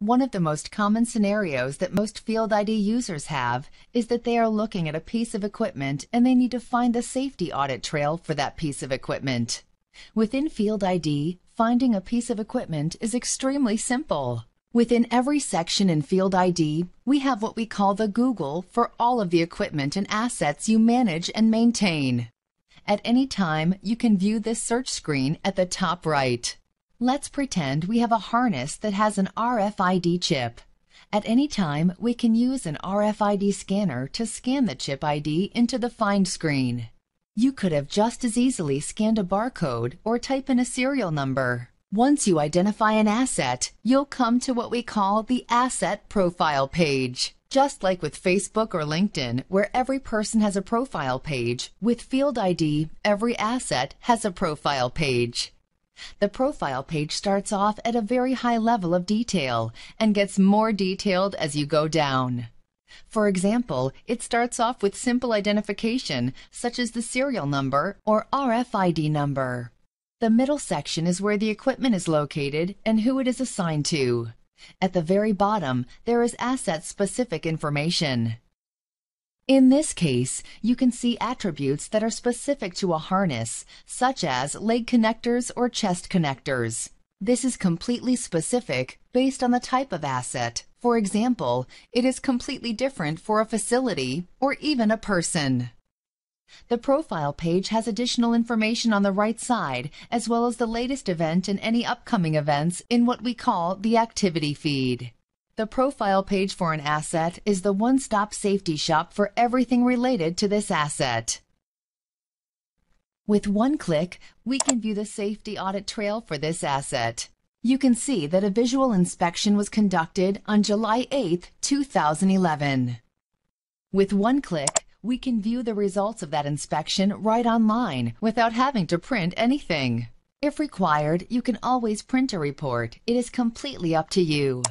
One of the most common scenarios that most Field ID users have is that they are looking at a piece of equipment and they need to find the safety audit trail for that piece of equipment. Within Field ID, finding a piece of equipment is extremely simple. Within every section in Field ID, we have what we call the Google for all of the equipment and assets you manage and maintain. At any time, you can view this search screen at the top right. Let's pretend we have a harness that has an RFID chip. At any time, we can use an RFID scanner to scan the chip ID into the Find screen. You could have just as easily scanned a barcode or type in a serial number. Once you identify an asset, you'll come to what we call the Asset Profile page. Just like with Facebook or LinkedIn, where every person has a profile page, with Field ID, every asset has a profile page. The profile page starts off at a very high level of detail and gets more detailed as you go down. For example, it starts off with simple identification, such as the serial number or RFID number. The middle section is where the equipment is located and who it is assigned to. At the very bottom, there is asset-specific information. In this case, you can see attributes that are specific to a harness, such as leg connectors or chest connectors. This is completely specific based on the type of asset. For example, it is completely different for a facility or even a person. The profile page has additional information on the right side, as well as the latest event and any upcoming events in what we call the activity feed. The profile page for an asset is the one-stop safety shop for everything related to this asset. With one click, we can view the safety audit trail for this asset. You can see that a visual inspection was conducted on July 8, 2011. With one click, we can view the results of that inspection right online without having to print anything. If required, you can always print a report. It is completely up to you.